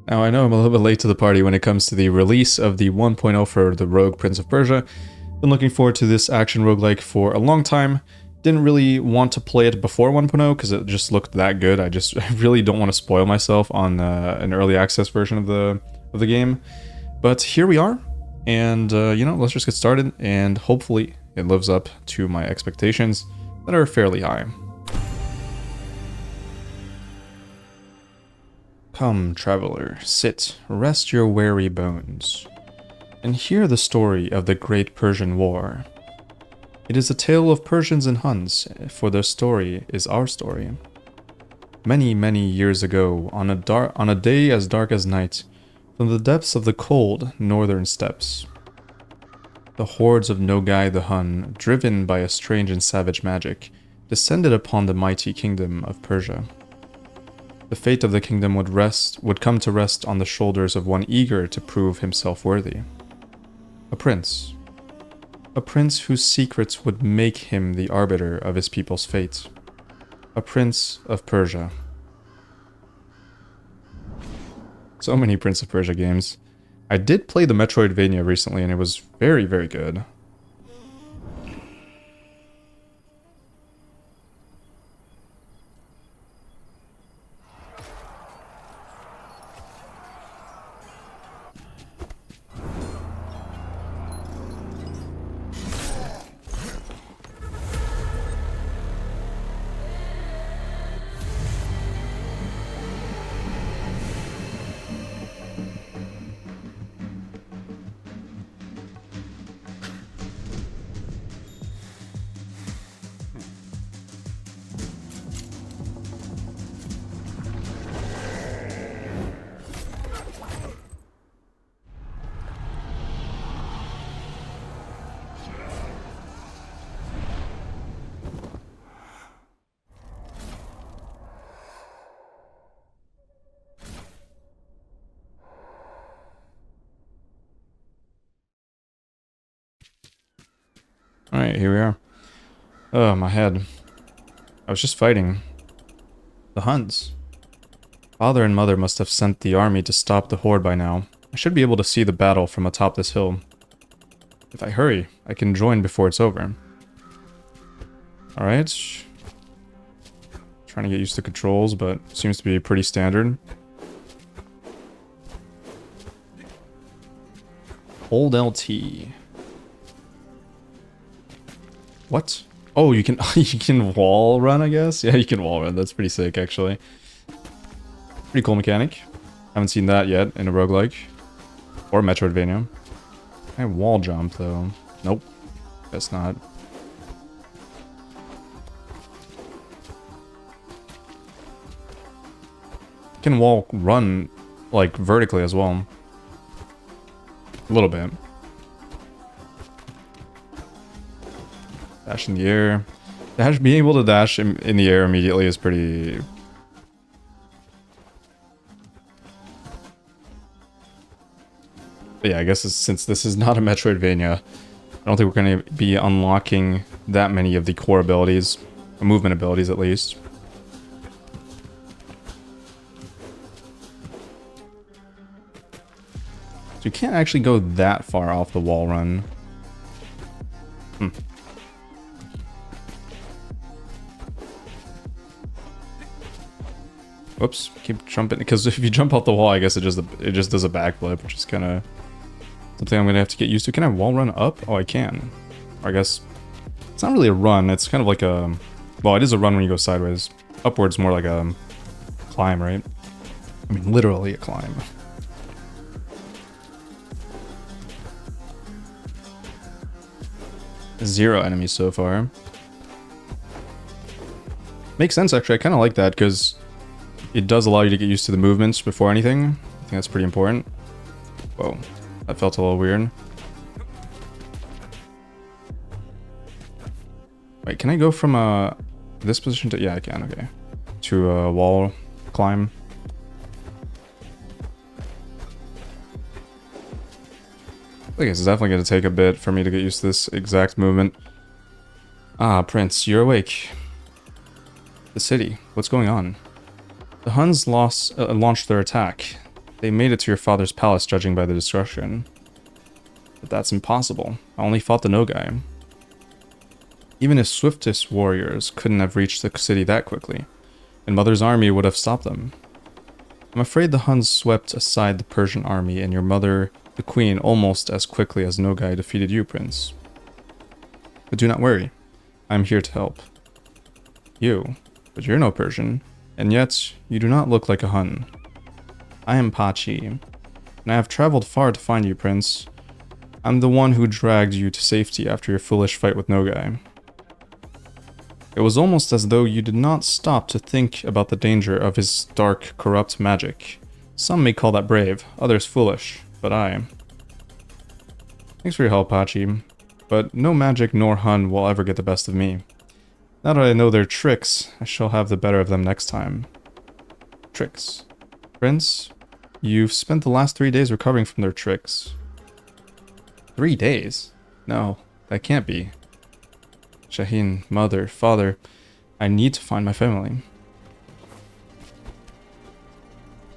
Now I know I'm a little bit late to the party when it comes to the release of the 1.0 for the Rogue Prince of Persia. Been looking forward to this action roguelike for a long time. Didn't really want to play it before 1.0 because it just looked that good. I really don't want to spoil myself on an early access version of the game. But here we are, and let's just get started, and hopefully it lives up to my expectations that are fairly high. Come, traveler, sit, rest your weary bones, and hear the story of the Great Persian War. It is a tale of Persians and Huns, for their story is our story. Many, many years ago, on a day as dark as night, from the depths of the cold northern steppes, the hordes of Nogai the Hun, driven by a strange and savage magic, descended upon the mighty kingdom of Persia. The fate of the kingdom would come to rest on the shoulders of one eager to prove himself worthy. A prince. A prince whose secrets would make him the arbiter of his people's fate. A prince of Persia. So many Prince of Persia games. I did play the Metroidvania recently and it was very, very good. Alright, here we are. Oh, my head. I was just fighting the Huns. Father and mother must have sent the army to stop the horde by now. I should be able to see the battle from atop this hill. If I hurry, I can join before it's over. Alright. Trying to get used to controls, but seems to be pretty standard. Hold LT. What? Oh, you can you can wall run, I guess? Yeah, you can wall run. That's pretty sick, actually. Pretty cool mechanic. Haven't seen that yet in a roguelike. Or Metroidvania. I wall jump, though. Nope. Guess not. You can wall run, like, vertically as well. A little bit. Dash in the air. Being able to dash in the air immediately is pretty... But yeah, I guess since this is not a Metroidvania, I don't think we're going to be unlocking that many of the core abilities. Movement abilities, at least. So you can't actually go that far off the wall run. Whoops, keep jumping, because if you jump off the wall, I guess it just does a backflip, which is kind of something I'm going to have to get used to. Can I wall run up? Oh, I can. Or I guess it's not really a run, it's kind of like a... Well, it is a run when you go sideways. Upwards more like a climb, right? I mean, literally a climb. Zero enemies so far. Makes sense, actually. I kind of like that, because it does allow you to get used to the movements before anything. I think that's pretty important. Whoa, that felt a little weird. Wait, can I go from this position to... Yeah, I can, okay. To a wall climb. I guess it's definitely going to take a bit for me to get used to this exact movement. Ah, Prince, you're awake. The city, what's going on? The Huns launched their attack. They made it to your father's palace, judging by the destruction. But that's impossible. I only fought the Nogai. Even his swiftest warriors couldn't have reached the city that quickly, and Mother's army would have stopped them. I'm afraid the Huns swept aside the Persian army and your mother, the queen, almost as quickly as Nogai defeated you, Prince. But do not worry. I'm here to help. You, but you're no Persian, and yet you do not look like a Hun. I am Pachi, and I have traveled far to find you, Prince. I'm the one who dragged you to safety after your foolish fight with Nogai. It was almost as though you did not stop to think about the danger of his dark, corrupt magic. Some may call that brave, others foolish, but I... Thanks for your help, Pachi, but no magic nor Hun will ever get the best of me. Now that I know their tricks, I shall have the better of them next time. Tricks. Prince, you've spent the last 3 days recovering from their tricks. 3 days? No, that can't be. Shaheen, mother, father, I need to find my family.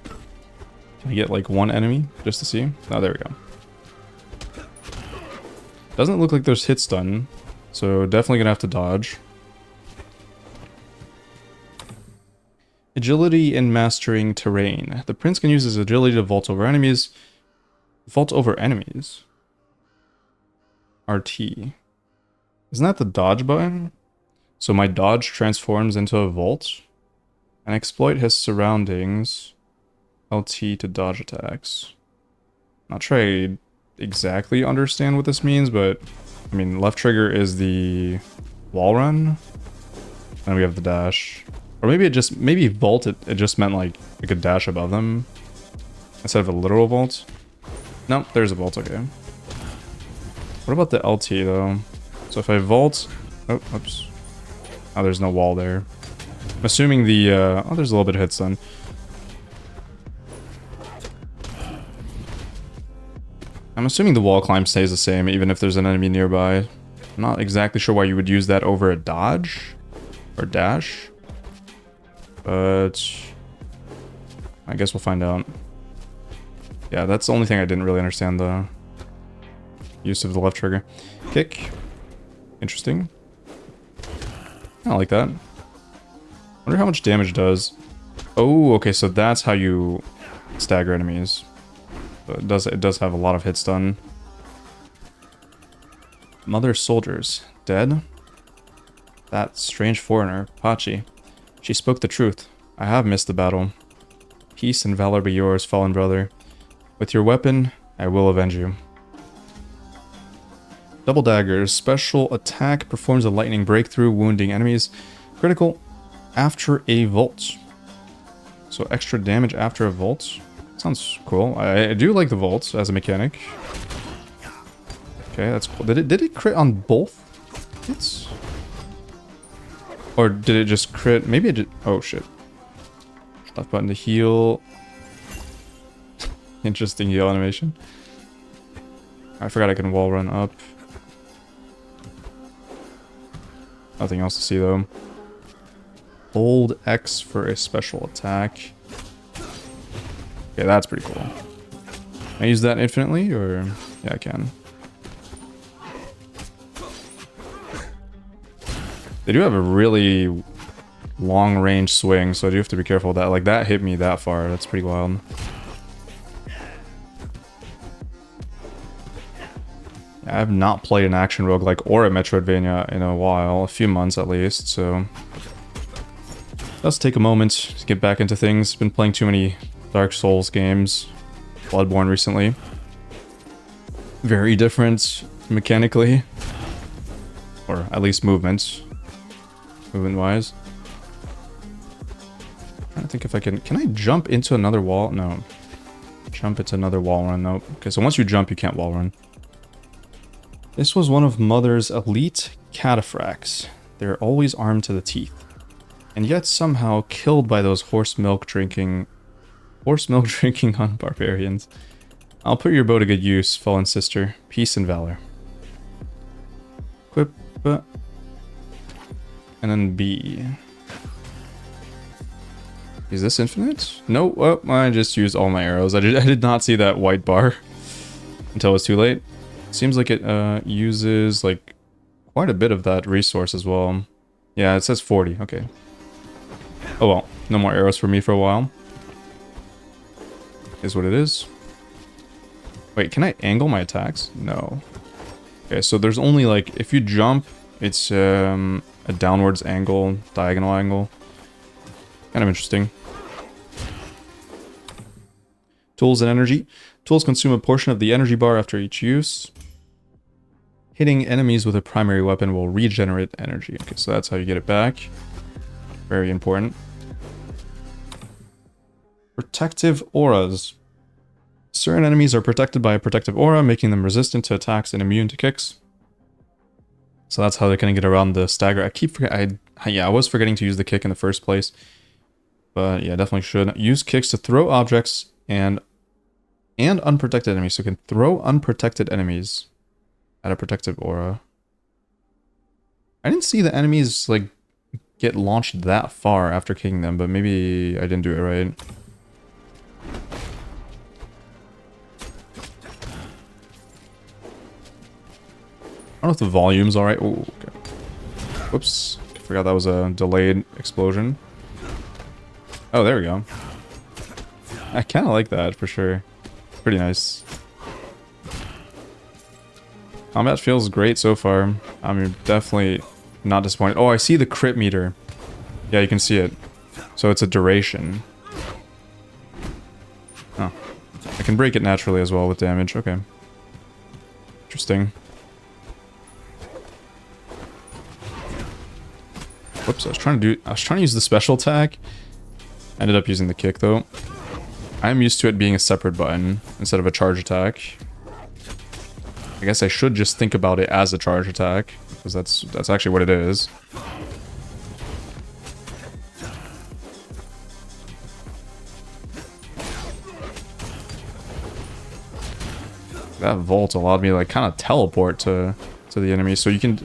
Can I get like one enemy just to see? Oh, there we go. Doesn't look like there's hit stun, so definitely gonna have to dodge. Agility in mastering terrain. The prince can use his agility to vault over enemies. Vault over enemies? RT. Isn't that the dodge button? So my dodge transforms into a vault? And exploit his surroundings. LT to dodge attacks. Not sure I exactly understand what this means, but I mean, left trigger is the wall run. And we have the dash. Or maybe it just, maybe vault, it just meant like I could dash above them instead of a literal vault. Nope, there's a vault, okay. What about the LT though? So if I vault, oh, oops. Oh, there's no wall there. I'm assuming the, oh, there's a little bit of hit stun. I'm assuming the wall climb stays the same even if there's an enemy nearby. I'm not exactly sure why you would use that over a dodge or dash. But I guess we'll find out. Yeah, that's the only thing I didn't really understand, the use of the left trigger. Kick. Interesting. I like that. Wonder how much damage it does. Oh, okay, so that's how you stagger enemies. So it does have a lot of hit stun. Mother soldiers dead? That strange foreigner, Pachi. She spoke the truth. I have missed the battle. Peace and valor be yours, fallen brother. With your weapon, I will avenge you. Double daggers. Special attack performs a lightning breakthrough, wounding enemies. Critical after a vault. So extra damage after a vault. Sounds cool. I do like the vault as a mechanic. Okay, that's cool. Did it crit on both hits? Or did it just crit? Maybe it did. Oh shit. Left button to heal. Interesting heal animation. I forgot I can wall run up. Nothing else to see though. Hold X for a special attack. Okay, that's pretty cool. Can I use that infinitely, or... Yeah, I can. They do have a really long range swing, so I do have to be careful with that. Like, that hit me that far. That's pretty wild. I have not played an action roguelike or a Metroidvania in a while. A few months at least, so... Let's take a moment to get back into things. Been playing too many Dark Souls games. Bloodborne recently. Very different mechanically. Or at least movement. Movement-wise. Trying to think if I can... Can I jump into another wall? No. Jump into another wall run. Nope. Okay, so once you jump, you can't wall run. This was one of Mother's elite cataphracts. They're always armed to the teeth. And yet somehow killed by those horse milk drinking on barbarians. I'll put your bow to good use, fallen sister. Peace and valor. Equip. And then B. Is this infinite? No, oh, I just used all my arrows. I did not see that white bar until it was too late. Seems like it uses like quite a bit of that resource as well. Yeah, it says 40. Okay. Oh well, no more arrows for me for a while. Is what it is. Wait, can I angle my attacks? No. Okay, so there's only like, if you jump, it's a downwards angle, diagonal angle. Kind of interesting. Tools and energy. Tools consume a portion of the energy bar after each use. Hitting enemies with a primary weapon will regenerate energy. Okay, so that's how you get it back. Very important. Protective auras. Certain enemies are protected by a protective aura, making them resistant to attacks and immune to kicks. So that's how they're gonna get around the stagger. I keep forgetting. I was forgetting to use the kick in the first place. But yeah, definitely should. Use kicks to throw objects and unprotected enemies. So you can throw unprotected enemies at a protective aura. I didn't see the enemies like get launched that far after kicking them, but maybe I didn't do it right. I don't know if the volume's alright. Oh, okay. Whoops. I forgot that was a delayed explosion. Oh, there we go. I kind of like that for sure. Pretty nice. Combat feels great so far. I'm definitely not disappointed. Oh, I see the crit meter. Yeah, you can see it. So it's a duration. Oh. I can break it naturally as well with damage. Okay. Interesting. Whoops, I was trying to use the special attack. I ended up using the kick though. I'm used to it being a separate button instead of a charge attack. I guess I should just think about it as a charge attack, because that's actually what it is. That vault allowed me to like kind of teleport to the enemy, so you can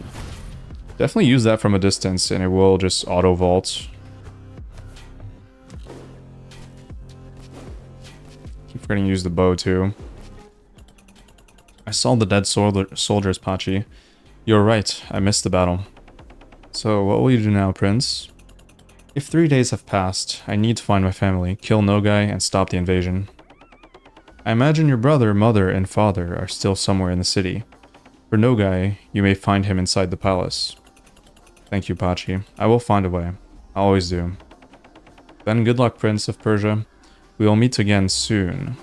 definitely use that from a distance and it will just auto vault. Keep forgetting to use the bow too. I saw the dead soldiers, Pachi. You're right, I missed the battle. So, what will you do now, Prince? If 3 days have passed, I need to find my family, kill Nogai, and stop the invasion. I imagine your brother, mother, and father are still somewhere in the city. For Nogai, you may find him inside the palace. Thank you, Pachi. I will find a way. I always do. Then good luck, Prince of Persia. We will meet again soon.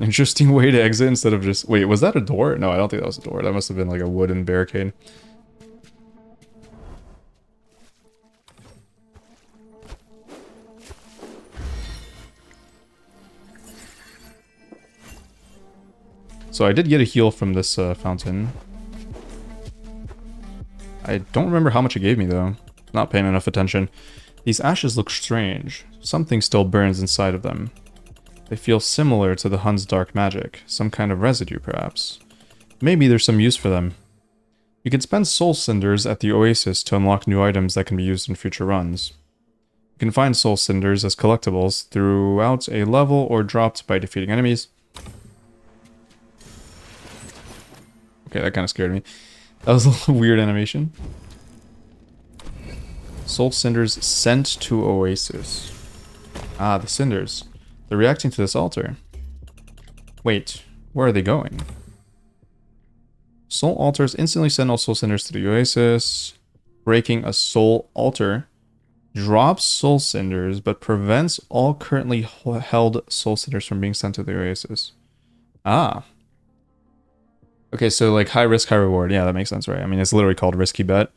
Interesting way to exit instead of just... Wait, was that a door? No, I don't think that was a door. That must have been like a wooden barricade. So I did get a heal from this fountain. I don't remember how much it gave me though. Not paying enough attention. These ashes look strange. Something still burns inside of them. They feel similar to the Hun's dark magic. Some kind of residue, perhaps. Maybe there's some use for them. You can spend soul cinders at the oasis to unlock new items that can be used in future runs. You can find soul cinders as collectibles throughout a level or dropped by defeating enemies. Okay, that kind of scared me. That was a little weird animation. Soul cinders sent to oasis. Ah, the cinders. They're reacting to this altar. Wait, where are they going? Soul altars instantly send all soul cinders to the oasis. Breaking a soul altar drops soul cinders, but prevents all currently held soul cinders from being sent to the oasis. Ah. Okay, so like high risk, high reward. Yeah, that makes sense, right? I mean, it's literally called risky bet.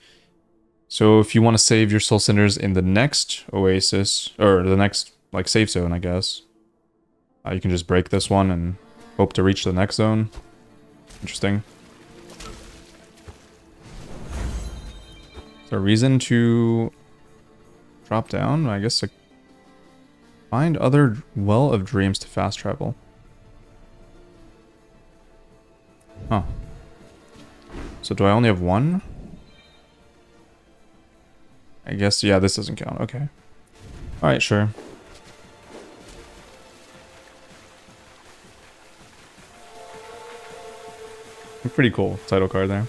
So if you want to save your soul cinders in the next oasis, or the next like safe zone, I guess, you can just break this one and hope to reach the next zone. Interesting. Is there a reason to drop down? I guess like find other well of dreams to fast travel. Huh. So do I only have one? I guess, yeah, this doesn't count. Okay. Alright, sure. Pretty cool title card there.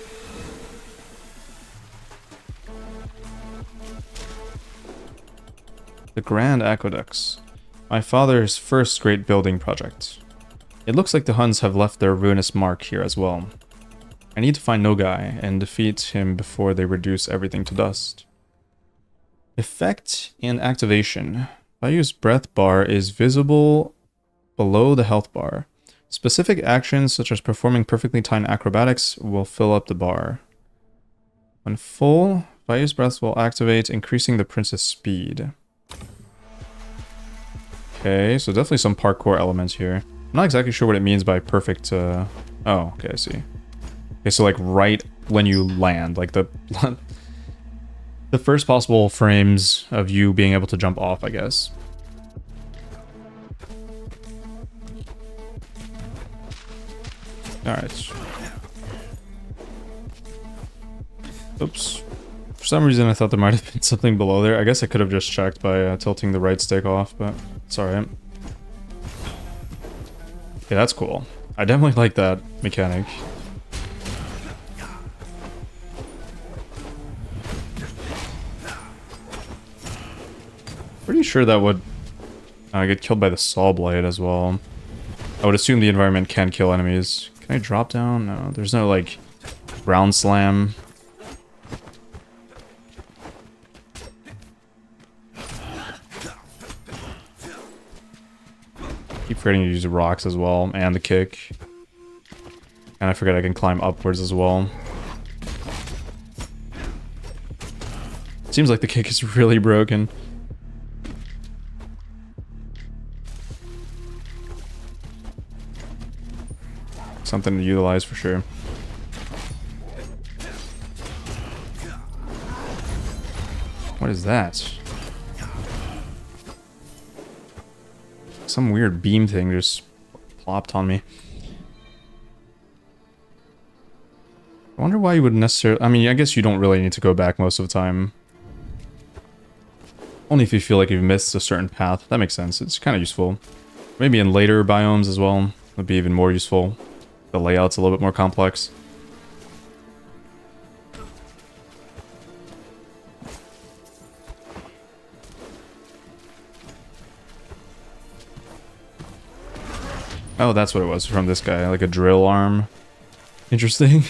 The Grand Aqueducts. My father's first great building project. It looks like the Huns have left their ruinous mark here as well. I need to find Nogai and defeat him before they reduce everything to dust. Effect and activation. Bayou's breath bar is visible below the health bar. Specific actions such as performing perfectly timed acrobatics will fill up the bar. When full, Bayou's breath will activate, increasing the prince's speed. Okay, so definitely some parkour elements here. I'm not exactly sure what it means by perfect, oh, okay, I see. Okay, so like right when you land, like the the first possible frames of you being able to jump off, I guess. Alright. Oops. For some reason I thought there might have been something below there. I guess I could have just checked by tilting the right stick off, but it's alright. Okay, that's cool. I definitely like that mechanic. Pretty sure that would get killed by the saw blade as well. I would assume the environment can kill enemies. Can I drop down? No, there's no like ground slam. Keep forgetting to use the rocks as well, and the kick. And I forget I can climb upwards as well. Seems like the kick is really broken. Something to utilize for sure. What is that? Some weird beam thing just plopped on me. I wonder why you would necessarily... I mean, I guess you don't really need to go back most of the time. Only if you feel like you've missed a certain path. That makes sense. It's kind of useful. Maybe in later biomes as well. Would be even more useful. The layout's a little bit more complex. Oh, that's what it was from this guy, like a drill arm. Interesting.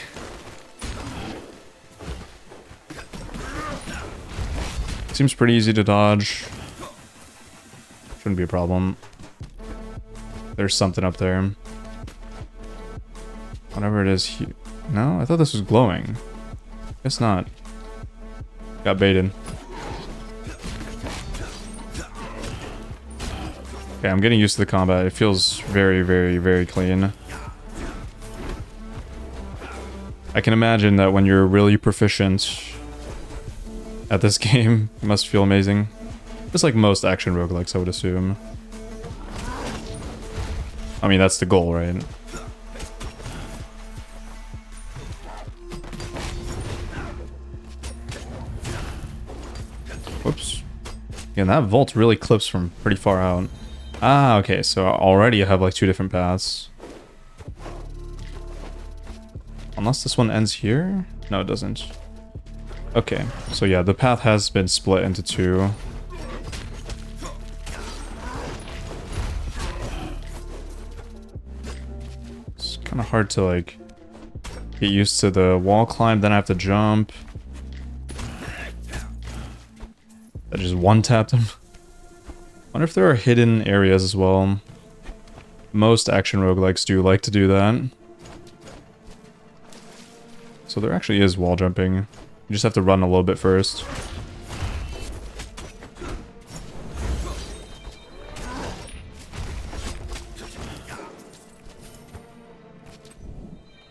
Seems pretty easy to dodge. Shouldn't be a problem. There's something up there. Whatever it is here. No, I thought this was glowing. Guess not. Got baited. Okay, I'm getting used to the combat. It feels very, very, very clean. I can imagine that when you're really proficient at this game, it must feel amazing. Just like most action roguelikes, I would assume. I mean, that's the goal, right? Whoops. Yeah, that vault really clips from pretty far out. Ah, okay, so already I have like two different paths. Unless this one ends here? No, it doesn't. Okay, so yeah, the path has been split into two. It's kind of hard to like get used to the wall climb, then I have to jump. I just one-tapped him. Wonder if there are hidden areas as well. Most action roguelikes do like to do that. So there actually is wall jumping. You just have to run a little bit first.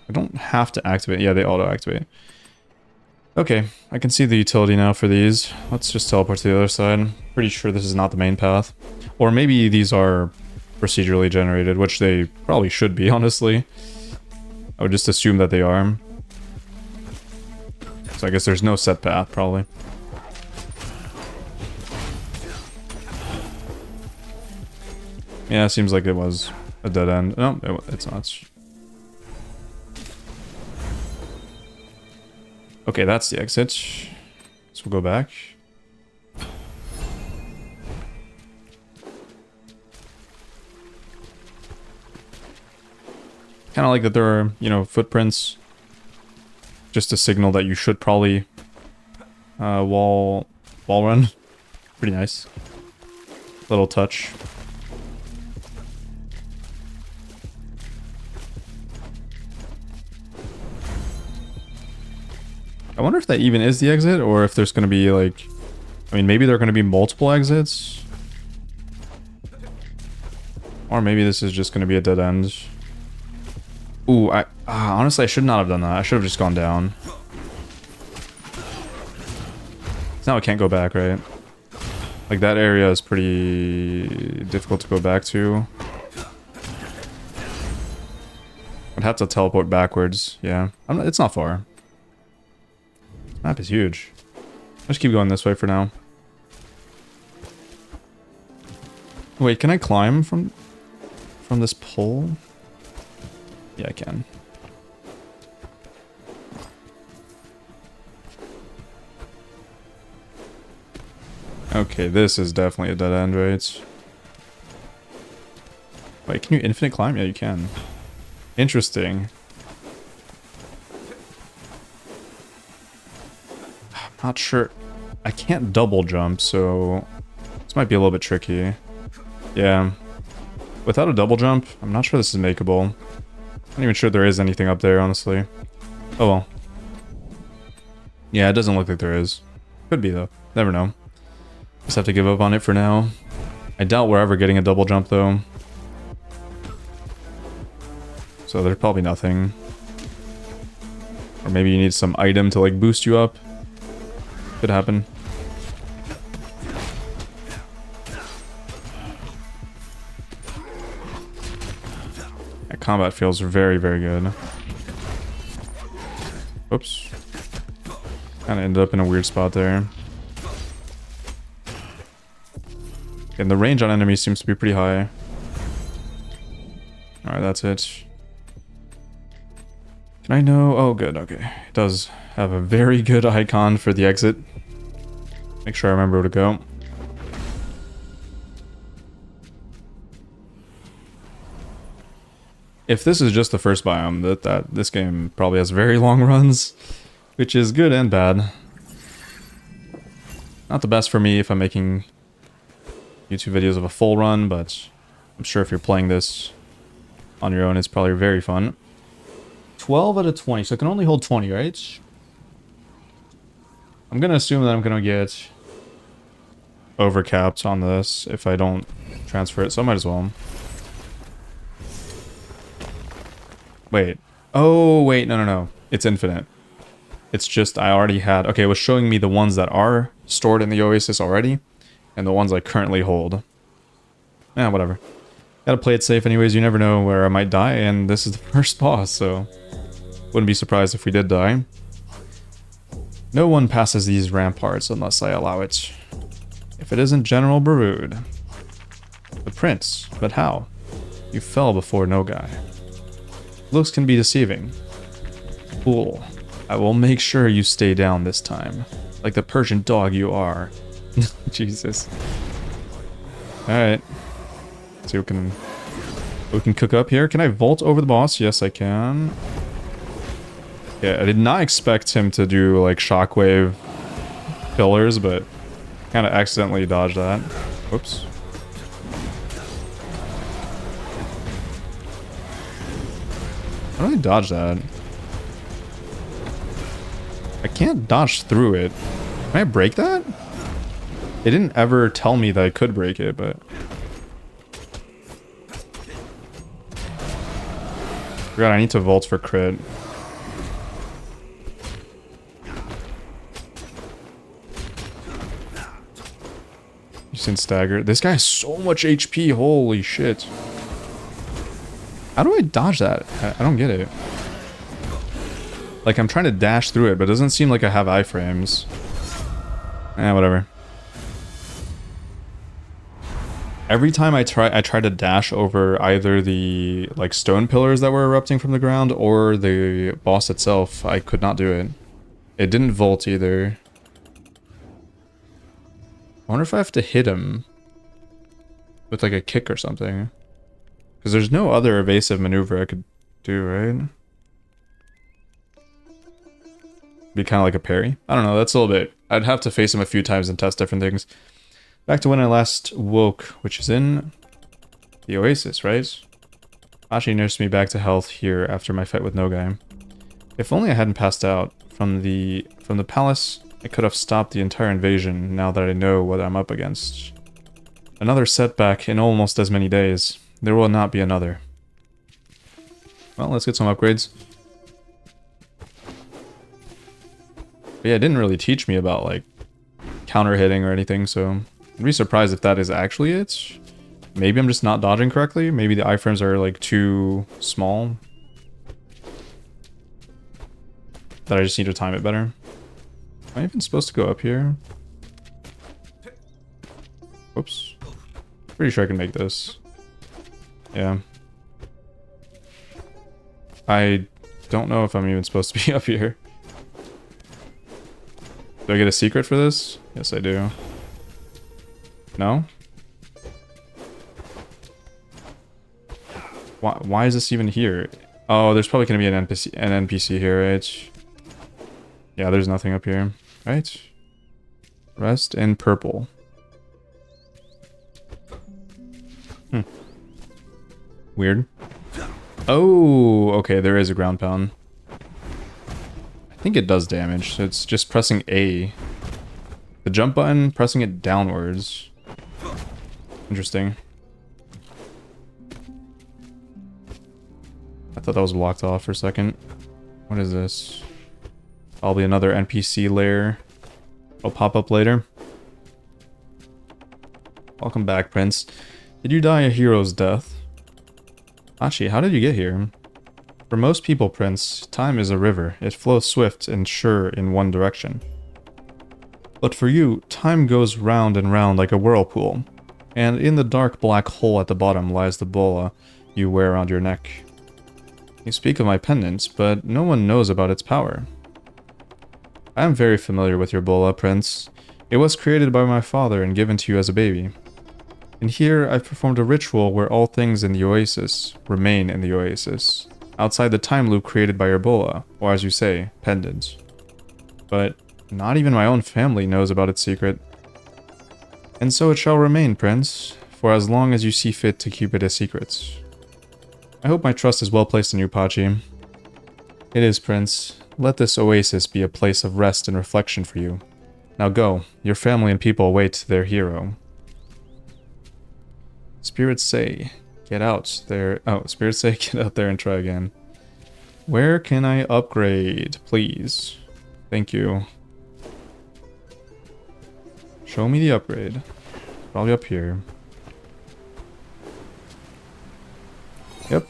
I don't have to activate. Yeah, they auto-activate. Okay, I can see the utility now for these. Let's just teleport to the other side. Pretty sure this is not the main path. Or maybe these are procedurally generated, which they probably should be, honestly. I would just assume that they are. So I guess there's no set path, probably. Yeah, it seems like it was a dead end. No, it's not. Okay, that's the exit. So we'll go back. Kind of like that there are, you know, footprints. Just a signal that you should probably wall run. Pretty nice. Little touch. I wonder if that even is the exit, or if there's going to be, like... I mean, maybe there are going to be multiple exits. Or maybe this is just going to be a dead end. Ooh, honestly, I should not have done that. I should have just gone down. Now I can't go back, right? Like, that area is pretty difficult to go back to. I'd have to teleport backwards, yeah. It's not far. Map is huge. I'll just keep going this way for now. Wait, can I climb from this pole? Yeah, I can. Okay, this is definitely a dead end, right? Wait, can you infinite climb? Yeah, you can. Interesting. Not sure. I can't double jump, so this might be a little bit tricky. Yeah. Without a double jump, I'm not sure this is makeable. I'm not even sure there is anything up there, honestly. Oh well. Yeah, it doesn't look like there is. Could be, though. Never know. Just have to give up on it for now. I doubt we're ever getting a double jump, though. So there's probably nothing. Or maybe you need some item to, like, boost you up. Could happen. That combat feels very, very good. Oops. Kind of ended up in a weird spot there. And the range on enemies seems to be pretty high. Alright, that's it. Can I know? Oh, good, okay. It does have a very good icon for the exit. Make sure I remember where to go. If this is just the first biome, this game probably has very long runs, which is good and bad. Not the best for me if I'm making YouTube videos of a full run, but I'm sure if you're playing this on your own, it's probably very fun. 12 out of 20, so it can only hold 20, right? I'm gonna assume that I'm gonna get overcapped on this if I don't transfer it, so I might as well. Wait. Oh, wait, no. It's infinite. It's just I already had... Okay, it was showing me the ones that are stored in the Oasis already, and the ones I currently hold. Yeah, whatever. Gotta play it safe anyways, you never know where I might die, and this is the first boss, so... Wouldn't be surprised if we did die. No one passes these ramparts unless I allow it. If it isn't General Baroud. The prince, but how? You fell before Nogai. Looks can be deceiving. Fool. I will make sure you stay down this time. Like the Persian dog you are. Jesus. Alright. See what we can cook up here. Can I vault over the boss? Yes, I can. Yeah, I did not expect him to do, like, shockwave pillars, but kind of accidentally dodged that. Whoops. How do I dodge that? I can't dodge through it. Can I break that? It didn't ever tell me that I could break it, but... God, I need to vault for crit. You seen stagger? This guy has so much HP, holy shit. How do I dodge that? I don't get it. Like, I'm trying to dash through it, but it doesn't seem like I have iframes. Eh, whatever. Every time I try to dash over either the like stone pillars that were erupting from the ground or the boss itself, I could not do it. It didn't vault either. I wonder if I have to hit him with like a kick or something. Because there's no other evasive maneuver I could do, right? Be kind of like a parry. I don't know, that's a little bit... I'd have to face him a few times and test different things. Back to when I last woke, which is in the Oasis, right? Ashi nursed me back to health here after my fight with Nogai. If only I hadn't passed out from the palace, I could have stopped the entire invasion now that I know what I'm up against. Another setback in almost as many days. There will not be another. Well, let's get some upgrades. But yeah, it didn't really teach me about, like, counter hitting or anything, so... I'd be surprised if that is actually it. Maybe I'm just not dodging correctly. Maybe the iframes are, like, too small. That I just need to time it better. Am I even supposed to go up here? Whoops. Pretty sure I can make this. Yeah. I don't know if I'm even supposed to be up here. Do I get a secret for this? Yes, I do. No? Why is this even here? Oh, there's probably going to be an NPC here, right? Yeah, there's nothing up here. Right? Rest in purple. Weird. Oh, okay, there is a ground pound. I think it does damage, so it's just pressing A. The jump button, pressing it downwards. Interesting. I thought that was blocked off for a second. What is this? Probably another NPC lair. It'll pop up later. Welcome back, Prince. Did you die a hero's death? Achi, how did you get here? For most people, Prince, time is a river. It flows swift and sure in one direction. But for you, time goes round and round like a whirlpool. And in the dark black hole at the bottom lies the bola you wear around your neck. You speak of my pendant, but no one knows about its power. I am very familiar with your bola, Prince. It was created by my father and given to you as a baby. And here I've performed a ritual where all things in the oasis remain in the oasis, outside the time loop created by your bola, or as you say, pendant. But not even my own family knows about its secret. And so it shall remain, Prince, for as long as you see fit to keep it a secret. I hope my trust is well placed in you, Pachi. It is, Prince. Let this oasis be a place of rest and reflection for you. Now go. Your family and people await their hero. Spirits say, get out there. Oh, spirits say, get out there and try again. Where can I upgrade, please? Thank you. Show me the upgrade. Probably up here. Yep.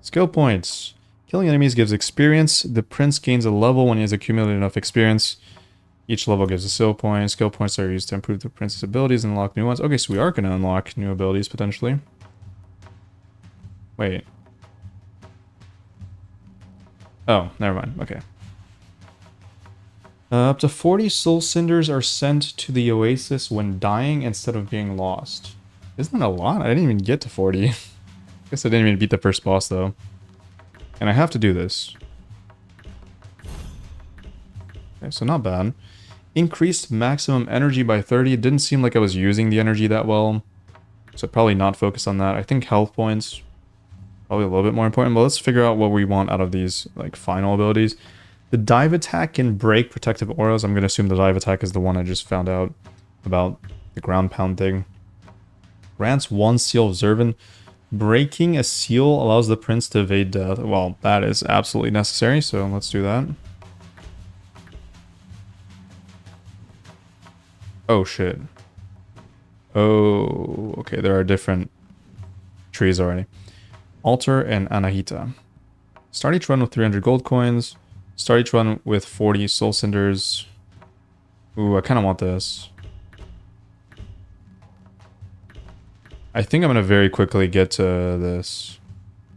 Skill points. Killing enemies gives experience. The prince gains a level when he has accumulated enough experience. Each level gives a skill point. Skill points are used to improve the prince's abilities and unlock new ones. Okay, so we are going to unlock new abilities potentially. Wait. Oh, never mind. Okay. Up to 40 soul cinders are sent to the oasis when dying instead of being lost. Isn't that a lot? I didn't even get to 40. Guess I didn't even beat the first boss though. And I have to do this. Okay, so not bad. Increased maximum energy by 30. It didn't seem like I was using the energy that well. So probably not focus on that. I think health points probably a little bit more important. But let's figure out what we want out of these like final abilities. The dive attack can break protective auras. I'm going to assume the dive attack is the one I just found out about. The ground pound thing. Grants 1 seal of Zervin. Breaking a seal allows the prince to evade death. Well, that is absolutely necessary, so let's do that. Oh, shit. Oh, okay, there are different trees already. Altar and Anahita. Start each run with 300 gold coins. Start each run with 40 soul cinders. Ooh, I kind of want this. I think I'm gonna very quickly get to this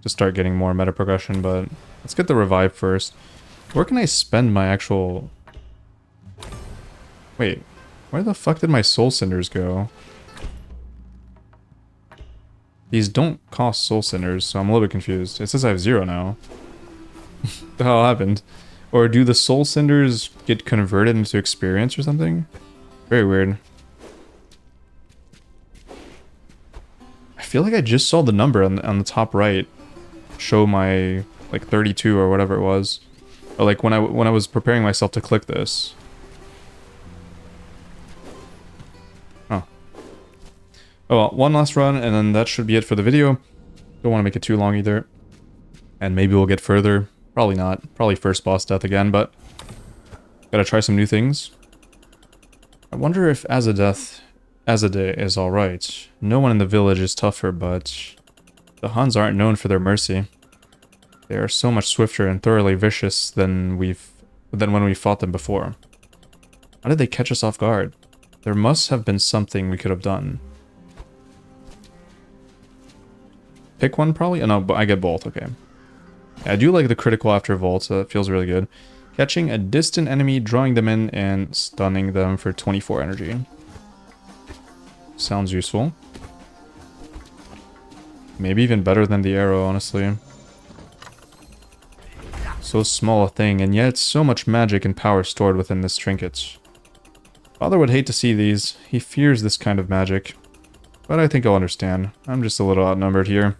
to start getting more meta progression, but let's get the revive first. Where can I spend my actual... Wait, where the fuck did my soul cinders go? These don't cost soul cinders, so I'm a little bit confused. It says I have 0 now. What the hell happened? Or do the soul cinders get converted into experience or something? Very weird. I feel like I just saw the number on the top right show my like 32 or whatever it was. Or like when I was preparing myself to click this. Oh. Oh well, one last run and then that should be it for the video. Don't want to make it too long either. And maybe we'll get further. Probably not. Probably first boss death again, but gotta try some new things. I wonder if Azadeh is alright. No one in the village is tougher, but the Huns aren't known for their mercy. They are so much swifter and thoroughly vicious than when we fought them before. How did they catch us off guard? There must have been something we could have done. Pick one probably? Oh no, but I get both, okay. I do like the critical after Volt, so that feels really good. Catching a distant enemy, drawing them in, and stunning them for 24 energy. Sounds useful. Maybe even better than the arrow, honestly. So small a thing, and yet so much magic and power stored within this trinket. Father would hate to see these. He fears this kind of magic. But I think I'll understand. I'm just a little outnumbered here.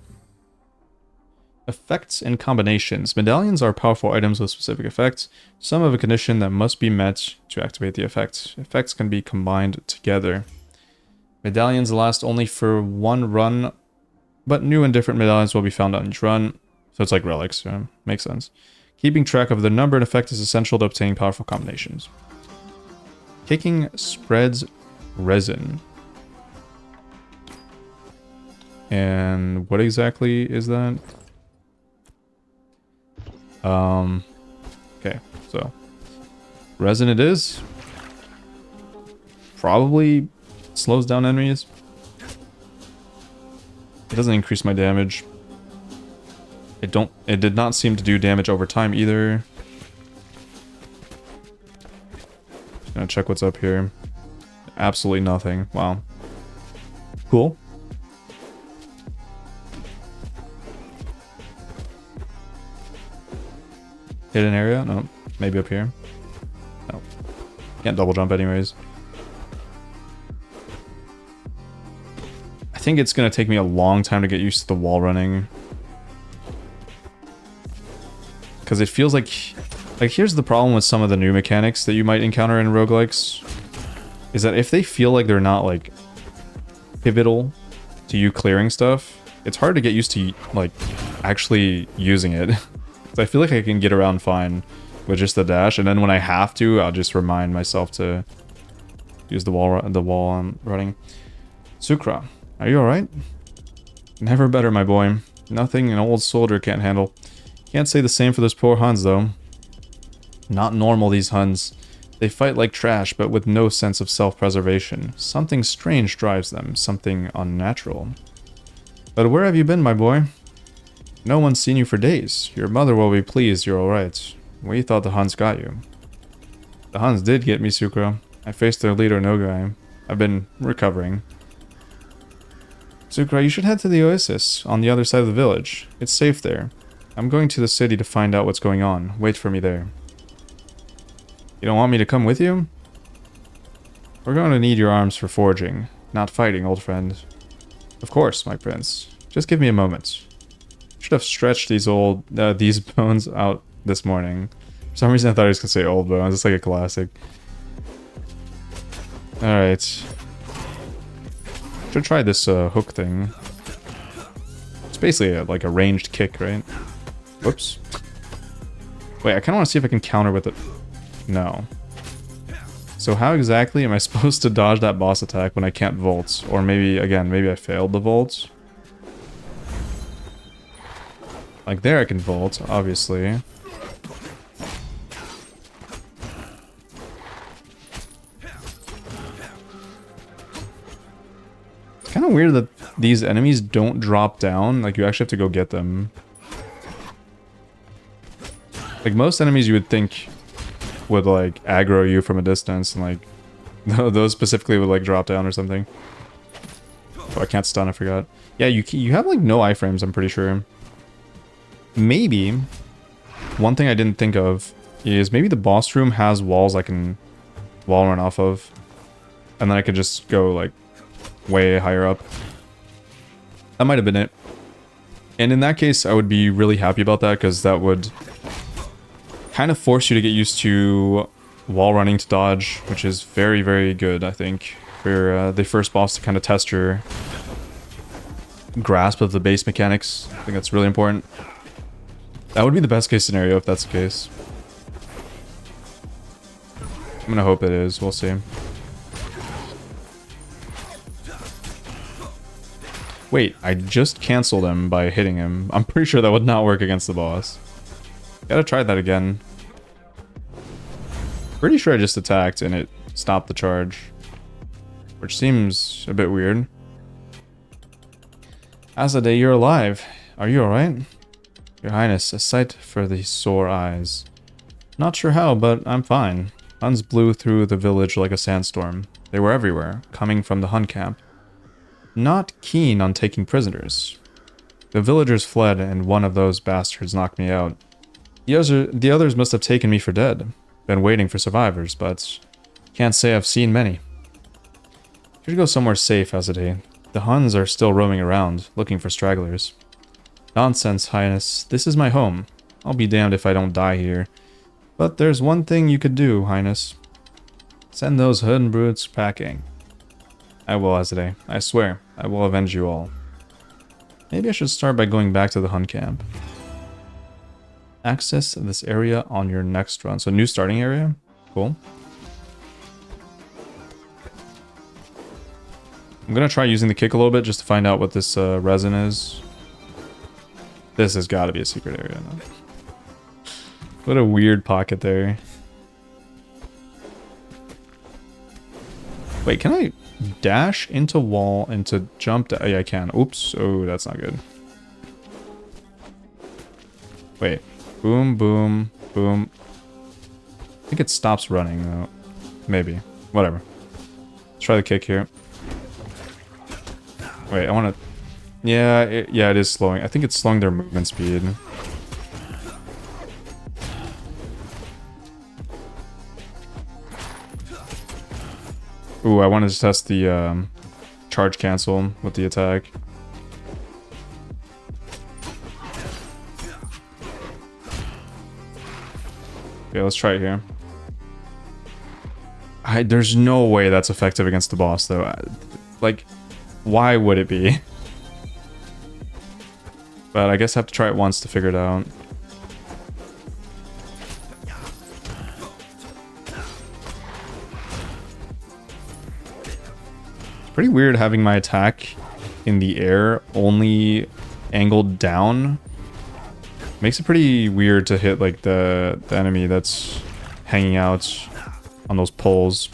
Effects and combinations. Medallions are powerful items with specific effects. Some have a condition that must be met to activate the effect. Effects can be combined together. Medallions last only for one run, but new and different medallions will be found on each run. So it's like relics, so makes sense. Keeping track of the number and effect is essential to obtaining powerful combinations. Kicking spreads resin. And what exactly is that? Okay, so resin it is. Probably slows down enemies. It doesn't increase my damage. It did not seem to do damage over time either. Just gonna check what's up here. Absolutely nothing. Wow. Cool. Hidden area? No. Maybe up here. No. Can't double jump anyways. I think it's gonna take me a long time to get used to the wall running. Because it feels like here's the problem with some of the new mechanics that you might encounter in roguelikes. Is that if they feel like they're not like pivotal to you clearing stuff, it's hard to get used to like actually using it. So I feel like I can get around fine with just the dash, and then when I have to, I'll just remind myself to use the wall I'm running. Sukra, are you alright? Never better, my boy. Nothing an old soldier can't handle. Can't say the same for those poor Huns, though. Not normal, these Huns. They fight like trash, but with no sense of self-preservation. Something strange drives them, something unnatural. But where have you been, my boy? No one's seen you for days. Your mother will be pleased you're alright. We thought the Huns got you. The Huns did get me, Sukra. I faced their leader, Nogai. I've been recovering. Sukra, you should head to the oasis, on the other side of the village. It's safe there. I'm going to the city to find out what's going on. Wait for me there. You don't want me to come with you? We're going to need your arms for forging, not fighting, old friend. Of course, my prince. Just give me a moment. Should have stretched these bones out this morning. For some reason I thought I was gonna say old bones. It's like a classic. Alright. Should try this hook thing. It's basically like a ranged kick, right? Whoops. Wait, I kinda wanna see if I can counter with it. No. So how exactly am I supposed to dodge that boss attack when I can't volt? Or maybe, again, maybe I failed the volt? Like there I can volt, obviously. Kind of weird that these enemies don't drop down. Like, you actually have to go get them. Like, most enemies you would think would, like, aggro you from a distance, and, like, those specifically would, like, drop down or something. Oh, I can't stun, I forgot. Yeah, you have, like, no iframes, I'm pretty sure. Maybe, one thing I didn't think of is maybe the boss room has walls I can wall run off of. And then I could just go, like, way higher up. That might have been it. And in that case, I would be really happy about that, because that would kind of force you to get used to wall running to dodge, which is very, very good, I think, for the first boss to kind of test your grasp of the base mechanics. I think that's really important. That would be the best case scenario if that's the case. I'm gonna hope it is. We'll see. Wait, I just canceled him by hitting him. I'm pretty sure that would not work against the boss. Gotta try that again. Pretty sure I just attacked and it stopped the charge. Which seems a bit weird. Azadeh, you're alive. Are you alright? Your Highness, a sight for the sore eyes. Not sure how, but I'm fine. Huns blew through the village like a sandstorm. They were everywhere, coming from the Hun camp. Not keen on taking prisoners. The villagers fled and one of those bastards knocked me out. The others must have taken me for dead. Been waiting for survivors, but can't say I've seen many. Should go somewhere safe, Azadeh. The Huns are still roaming around, looking for stragglers. Nonsense, Highness. This is my home. I'll be damned if I don't die here. But there's one thing you could do, Highness. Send those Hun brutes packing. I will, Azadeh. I swear, I will avenge you all. Maybe I should start by going back to the Hun camp. Access this area on your next run. So new starting area? Cool. I'm gonna try using the kick a little bit just to find out what this resin is. This has got to be a secret area. No? What a weird pocket there. Wait, can I dash into wall and to jump down? Yeah, I can. Oops. Oh, that's not good. Wait. Boom, boom, boom. I think it stops running, though. Maybe. Whatever. Let's try the kick here. Wait, I want to... Yeah, it is slowing. I think it's slowing their movement speed. Ooh, I wanted to test the charge cancel with the attack. Yeah, let's try it here. There's no way that's effective against the boss, though. Like, why would it be? But I guess I have to try it once to figure it out. It's pretty weird having my attack in the air only angled down. Makes it pretty weird to hit like the enemy that's hanging out on those poles.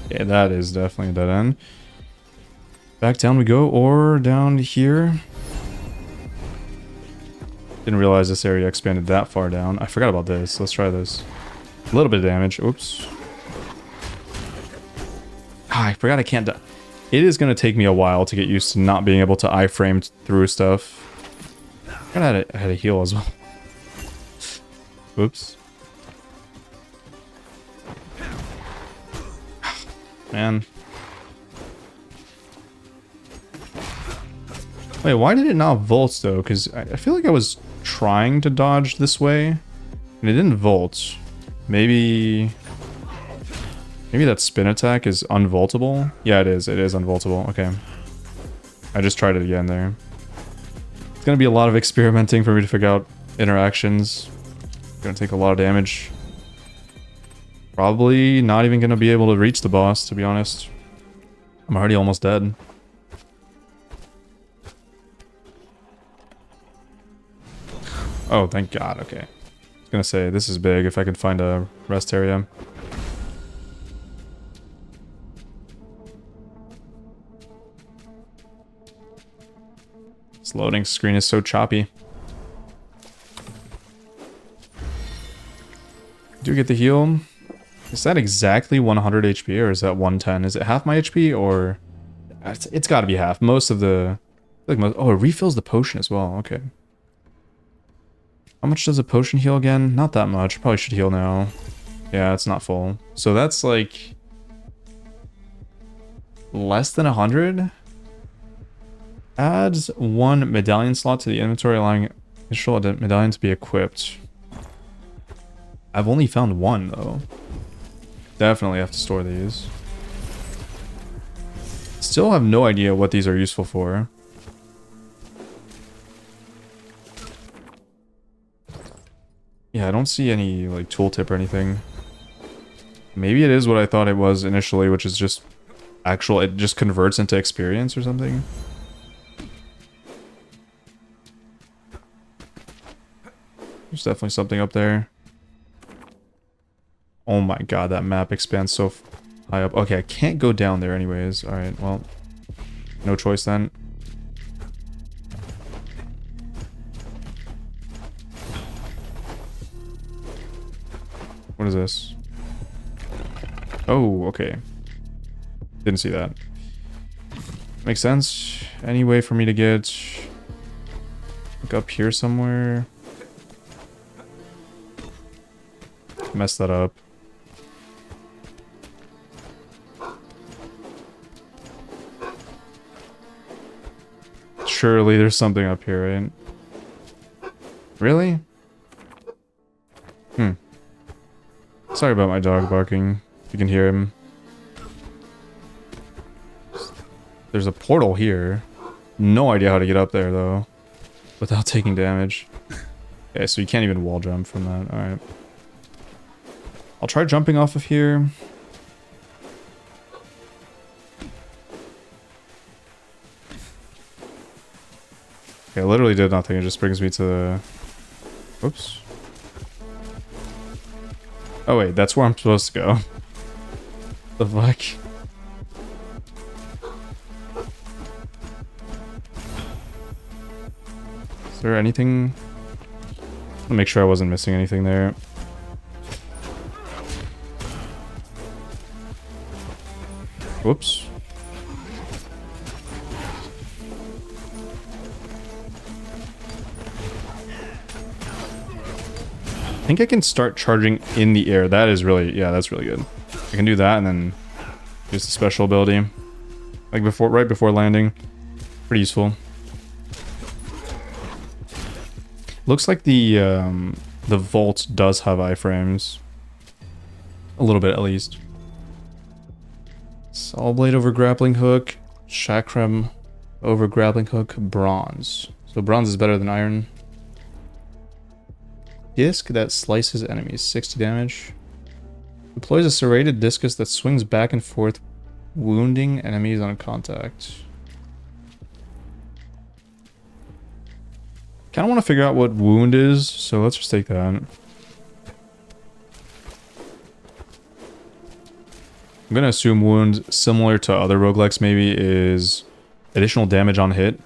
Yeah, that is definitely a dead end. Back down we go, or down here. Didn't realize this area expanded that far down. I forgot about this. Let's try this. A little bit of damage. Oops. Ah, I forgot I can't die. It is going to take me a while to get used to not being able to iframe through stuff. I had a heal as well. Oops. Man. Wait, why did it not volt though? Because I feel like I was trying to dodge this way and it didn't volt. Maybe that spin attack is unvoltable? Yeah, it is. It is unvoltable. Okay. I just tried it again there. It's going to be a lot of experimenting for me to figure out interactions. Going to take a lot of damage. Probably not even going to be able to reach the boss, to be honest. I'm already almost dead. Oh, thank God. Okay. I was gonna say, this is big if I could find a rest area. This loading screen is so choppy. Do get the heal. Is that exactly 100 HP or is that 110? Is it half my HP or... It's got to be half. Most of the... Like most, oh, it refills the potion as well. Okay. How much does a potion heal again? Not that much. Probably should heal now. Yeah, it's not full. So that's like... less than 100? Adds 1 medallion slot to the inventory, allowing initial medallion to be equipped. I've only found 1 though. Definitely have to store these. Still have no idea what these are useful for. Yeah, I don't see any like tooltip or anything. Maybe it is what I thought it was initially, which is just actual, it just converts into experience or something. There's definitely something up there. Oh my God, that map expands so high up. Okay, I can't go down there anyways. Alright, well, no choice then. What is this? Oh, okay. Didn't see that. Makes sense. Any way for me to get like up here somewhere? Messed that up. Surely there's something up here, right? Really? Sorry about my dog barking. You can hear him. There's a portal here. No idea how to get up there, though. Without taking damage. Okay, so you can't even wall jump from that. Alright. I'll try jumping off of here. Okay, I literally did nothing. It just brings me to the... Whoops. Oh wait, that's where I'm supposed to go. The fuck? Is there anything? I'll make sure I wasn't missing anything there. Whoops. I think I can start charging in the air. That is really, yeah, that's really good. I can do that and then use the special ability. Like before, right before landing. Pretty useful. Looks like the vault does have iframes. A little bit at least. Saw blade over grappling hook. Chakram over grappling hook. Bronze. So bronze is better than iron. Disc that slices enemies, 60 damage. Deploys a serrated discus that swings back and forth, wounding enemies on contact. Kind of want to figure out what wound is, so let's just take that. I'm going to assume wound, similar to other roguelikes maybe, is additional damage on hit.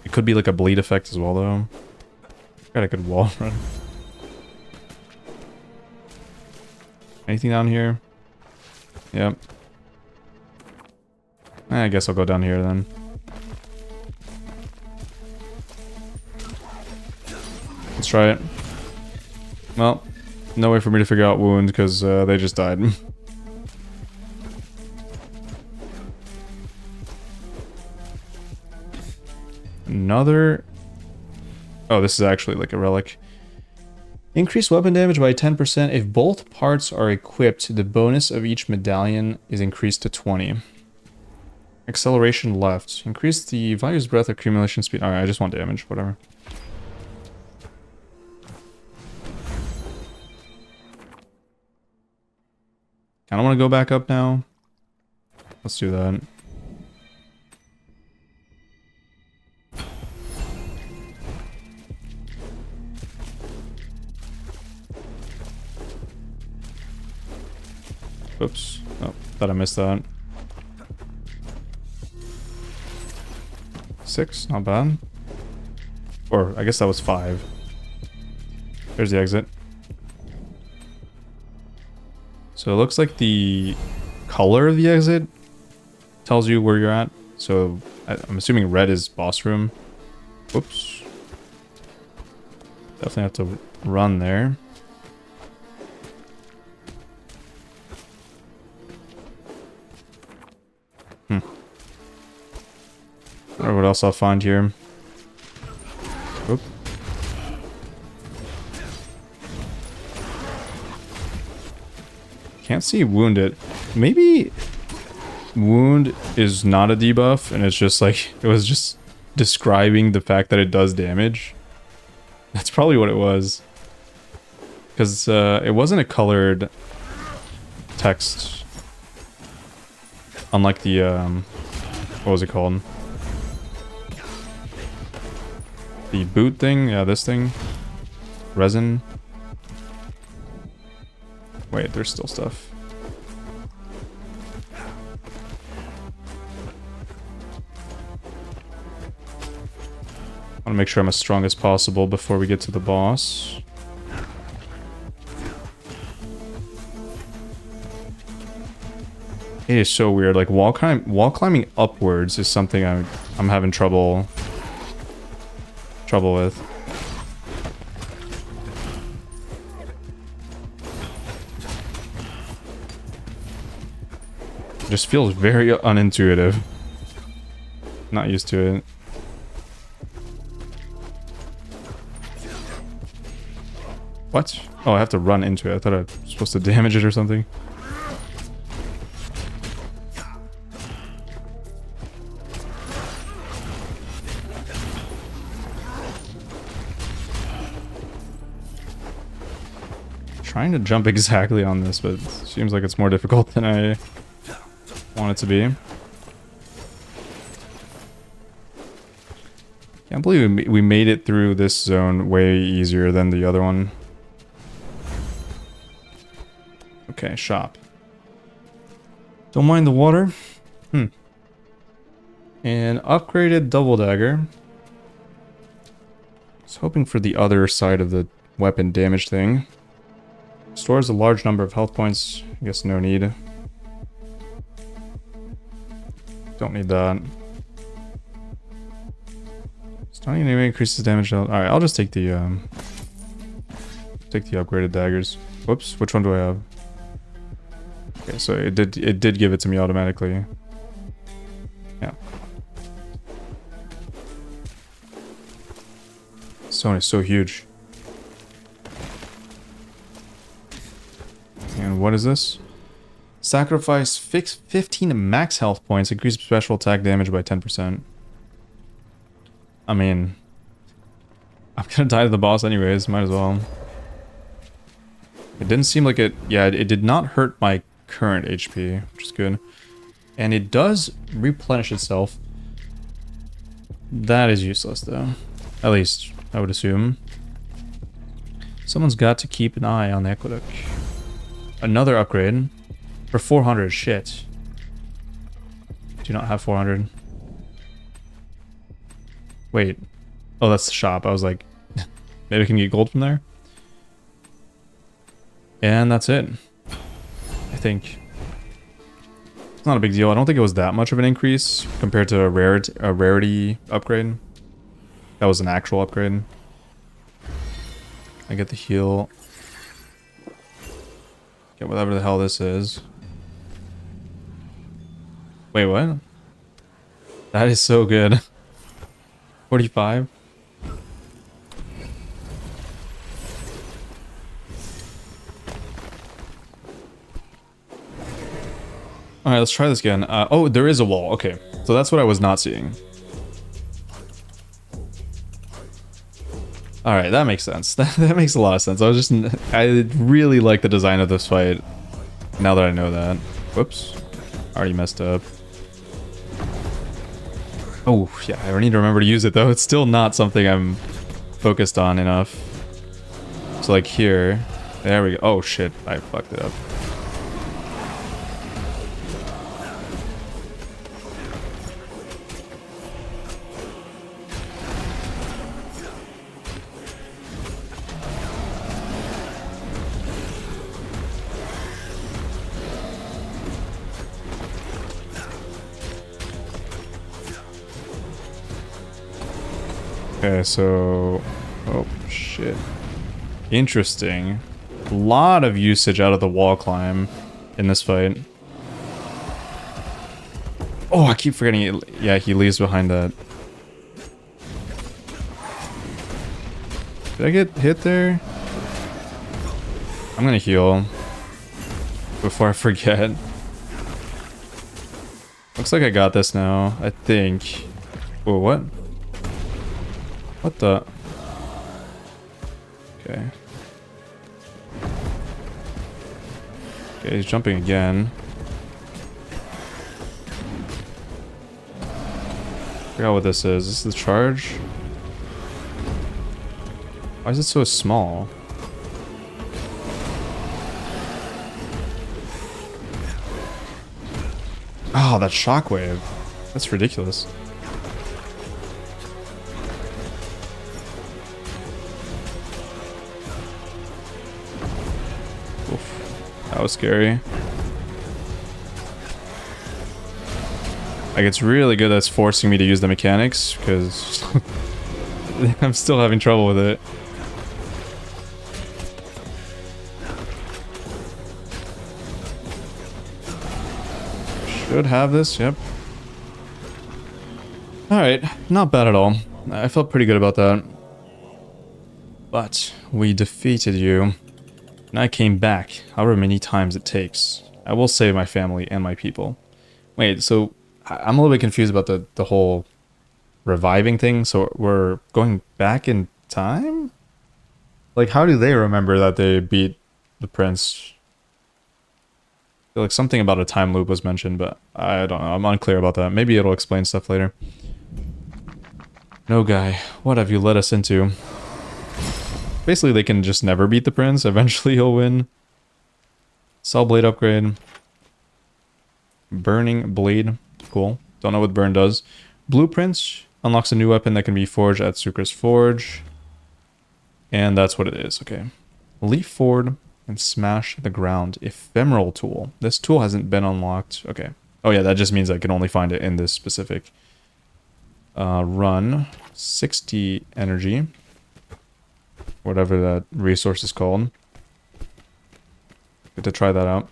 It could be like a bleed effect as well though. Got a good wall run. Anything down here? Yep. I guess I'll go down here then. Let's try it. Well, no way for me to figure out wound because they just died. Another... Oh, this is actually like a relic. Increase weapon damage by 10%. If both parts are equipped, the bonus of each medallion is increased to 20. Acceleration left. Increase the value's breath accumulation speed. Alright, I just want damage, whatever. Kinda wanna go back up now. Let's do that. Oops. Oh, thought I missed that. 6, not bad. Or, I guess that was 5. There's the exit. So it looks like the color of the exit tells you where you're at. So I'm assuming red is boss room. Whoops. Definitely have to run there. I wonder what else I'll find here. Oop. Can't see wounded. Maybe wound is not a debuff and it's just like, it was just describing the fact that it does damage. That's probably what it was. Because it wasn't a colored text. Unlike the, what was it called? The boot thing? Yeah, this thing. Resin. Wait, there's still stuff. I want to make sure I'm as strong as possible before we get to the boss. It is so weird. Like wall climbing upwards is something I'm having trouble with. It just feels very unintuitive. Not used to it. What? Oh, I have to run into it. I thought I was supposed to damage it or something. Trying to jump exactly on this, but it seems like it's more difficult than I want it to be. Can't believe we made it through this zone way easier than the other one. Okay, shop. Don't mind the water. And upgraded double dagger. I was hoping for the other side of the weapon damage thing. Stores a large number of health points. I guess no need. Don't need that. Stunning enemy increases damage. Alright, I'll just take the upgraded daggers. Whoops, which one do I have? Okay, so it did give it to me automatically. Yeah. Stone is so huge. And what is this? Sacrifice 15 max health points, increase special attack damage by 10%. I mean, I'm gonna die to the boss anyways, might as well. It didn't seem like it, yeah, it did not hurt my current HP, which is good. And it does replenish itself. That is useless though. At least, I would assume. Someone's got to keep an eye on the aqueduct. Another upgrade. For 400, shit. Do not have 400. Wait. Oh, that's the shop. I was like, maybe I can get gold from there? And that's it. I think. It's not a big deal. I don't think it was that much of an increase compared to a rarity upgrade. That was an actual upgrade. I get the heal. Get whatever the hell this is. Wait, what? That is so good. 45? Alright, let's try this again. Oh, there is a wall. Okay, so that's what I was not seeing. Alright, that makes sense. That makes a lot of sense. I really like the design of this fight, now that I know that. Whoops. Already messed up. Oh, yeah, I need to remember to use it, though. It's still not something I'm focused on enough. So, like, here. There we go. Oh, shit. I fucked it up. Okay, so... Oh, shit. Interesting. A lot of usage out of the wall climb in this fight. Oh, I keep forgetting it. Yeah, he leaves behind that. Did I get hit there? I'm gonna heal before I forget. Looks like I got this now, I think. Oh, what? What the? Okay. Okay, he's jumping again. Forgot what this is. Is this the charge? Why is it so small? Oh, that shockwave. That's ridiculous. Oof. That was scary. Like, it's really good that's forcing me to use the mechanics, because I'm still having trouble with it. Should have this, yep. Alright, not bad at all. I felt pretty good about that. But we defeated you, and I came back however many times it takes. I will save my family and my people. Wait, so I'm a little bit confused about the whole reviving thing. So we're going back in time? Like, how do they remember that they beat the prince? I feel like something about a time loop was mentioned, but I don't know. I'm unclear about that. Maybe it'll explain stuff later. No, guy. What have you led us into? Basically, they can just never beat the prince. Eventually, he'll win. Saw blade upgrade. Burning blade. Cool. Don't know what burn does. Blueprints unlocks a new weapon that can be forged at Sukra's forge. And that's what it is. Okay. Leap forward and smash the ground. Ephemeral tool. This tool hasn't been unlocked. Okay. Oh yeah, that just means I can only find it in this specific run. 60 energy. Whatever that resource is called. Good to try that out.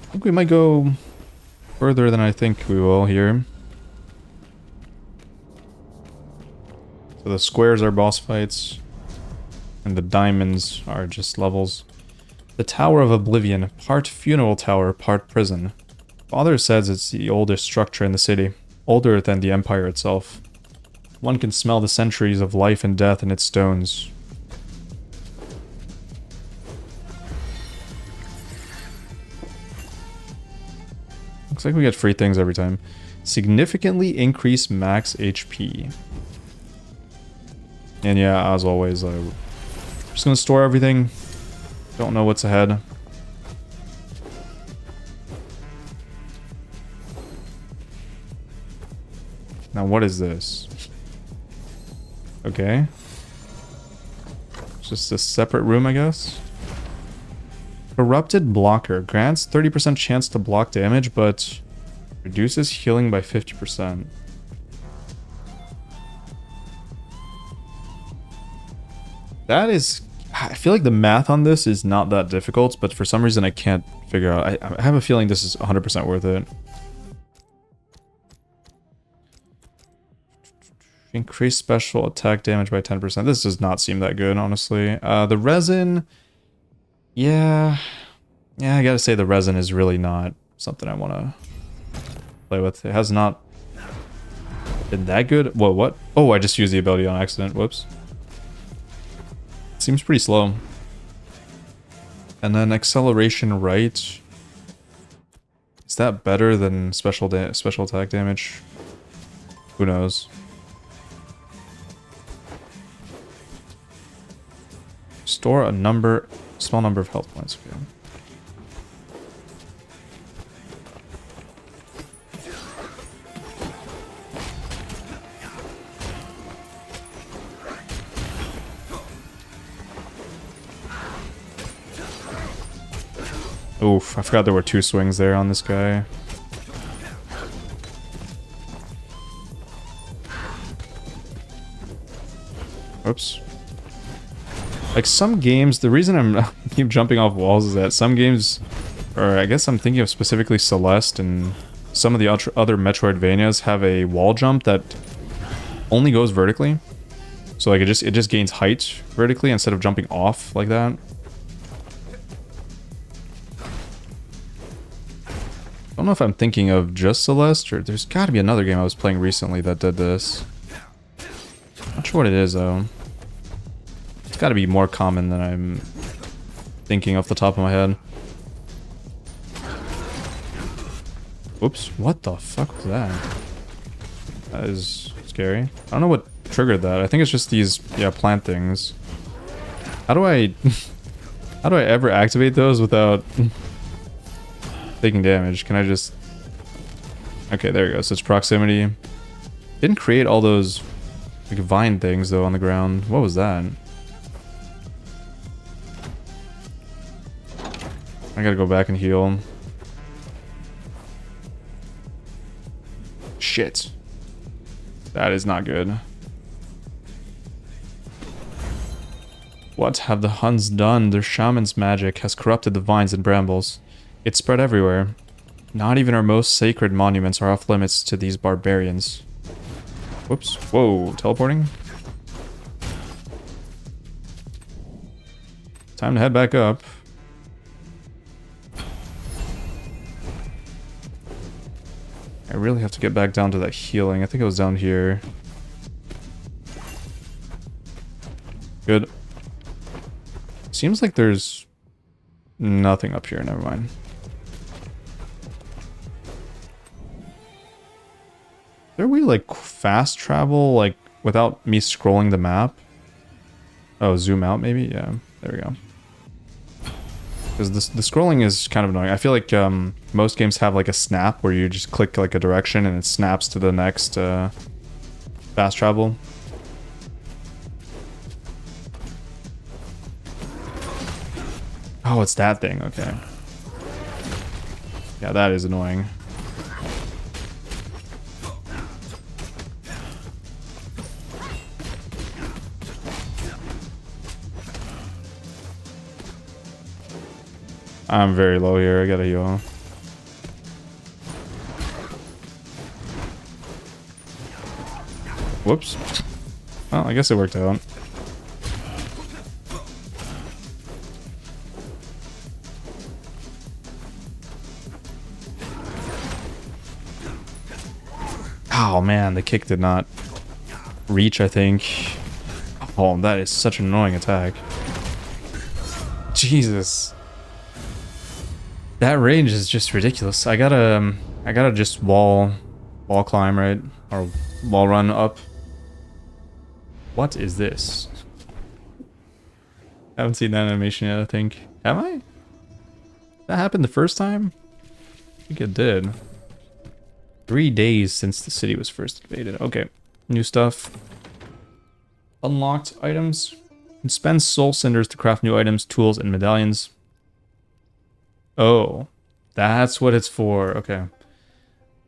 I think we might go further than I think we will here. So the squares are boss fights, and the diamonds are just levels. The Tower of Oblivion, part funeral tower, part prison. Father says it's the oldest structure in the city, older than the Empire itself. One can smell the centuries of life and death in its stones. Looks like we get free things every time. Significantly increase max HP. And yeah, as always, I'm just gonna store everything. Don't know what's ahead. Now what is this? Okay. It's just a separate room, I guess. Corrupted blocker. Grants 30% chance to block damage, but reduces healing by 50%. That is... I feel like the math on this is not that difficult, but for some reason I can't figure out. I have a feeling this is 100% worth it. Increase special attack damage by 10%. This does not seem that good, honestly. The resin... Yeah, I gotta say the resin is really not something I want to play with. It has not been that good. Whoa, what? Oh, I just used the ability on accident. Whoops. Seems pretty slow. And then acceleration right. Is that better than special attack damage? Who knows? Store a small number of health points. Okay. Oof, I forgot there were 2 swings there on this guy. Oops. Like some games, the reason I'm keep jumping off walls is that some games, or I guess I'm thinking of specifically Celeste and some of the other Metroidvanias have a wall jump that only goes vertically. So like it just gains height vertically instead of jumping off like that. I don't know if I'm thinking of just Celeste, or there's got to be another game I was playing recently that did this. Not sure what it is though. It's got to be more common than I'm thinking off the top of my head. Whoops, what the fuck was that? That is scary. I don't know what triggered that. I think it's just these, yeah, plant things. How do I... how do I ever activate those without taking damage? Can I just... Okay, there we go. So it's proximity. Didn't create all those like vine things though on the ground. What was that? I gotta go back and heal. Shit. That is not good. What have the Huns done? Their shaman's magic has corrupted the vines and brambles. It's spread everywhere. Not even our most sacred monuments are off limits to these barbarians. Whoops. Whoa, teleporting? Time to head back up. I really have to get back down to that healing. I think it was down here. Good. Seems like there's nothing up here. Never mind. Is there a way to, like, fast travel, like, without me scrolling the map? Oh, zoom out, maybe? Yeah, there we go. Because the scrolling is kind of annoying. I feel like most games have, like, a snap where you just click, like, a direction and it snaps to the next fast travel. Oh, it's that thing. Okay. Yeah, that is annoying. I'm very low here. I gotta heal. Whoops. Well, I guess it worked out. Oh man, the kick did not reach, I think. Oh, that is such an annoying attack. Jesus. That range is just ridiculous. I gotta just wall climb, right? Or wall run up. What is this? I haven't seen that animation yet, I think. Have I? That happened the first time? I think it did. 3 days since the city was first invaded. Okay. New stuff. Unlocked items. You can spend soul cinders to craft new items, tools, and medallions. Oh, that's what it's for. Okay.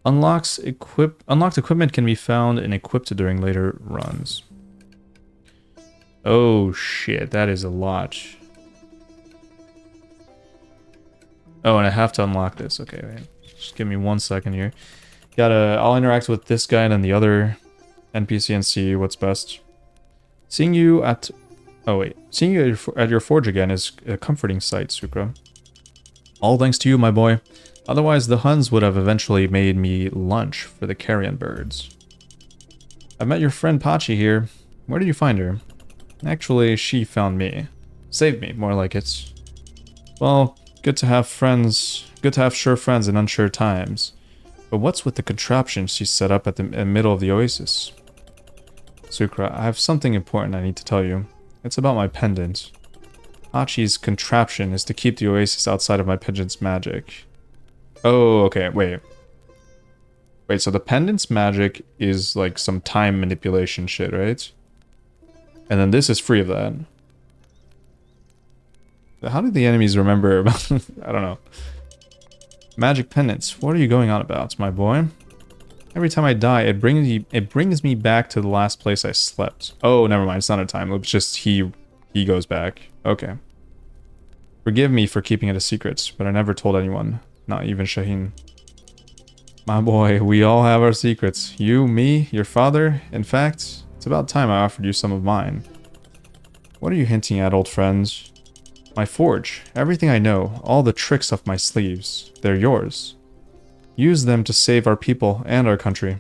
Unlocked equipment can be found and equipped during later runs. Oh shit, that is a lot. Oh, and I have to unlock this. Okay, wait. Just give me 1 second here. I'll interact with this guy and then the other NPC and see what's best. Seeing you at your forge again is a comforting sight, Sukra. All thanks to you, my boy. Otherwise, the Huns would have eventually made me lunch for the carrion birds. I met your friend Pachi here. Where did you find her? Actually, she found me. Saved me, more like it. Well, good to have friends. Good to have sure friends in unsure times. But what's with the contraption she set up at the middle of the oasis? Sukra, I have something important I need to tell you. It's about my pendant. Hachi's contraption is to keep the oasis outside of my pendant's magic. Oh, okay, wait. Wait, so the pendant's magic is like some time manipulation shit, right? And then this is free of that. How do the enemies remember about... I don't know. Magic pendants. What are you going on about, my boy? Every time I die, it brings me back to the last place I slept. Oh, never mind. It's not a time loop. It's just he goes back. Okay. Forgive me for keeping it a secret, but I never told anyone. Not even Shaheen. My boy, we all have our secrets. You, me, your father. In fact, it's about time I offered you some of mine. What are you hinting at, old friends? My forge. Everything I know. All the tricks up my sleeves. They're yours. Use them to save our people and our country.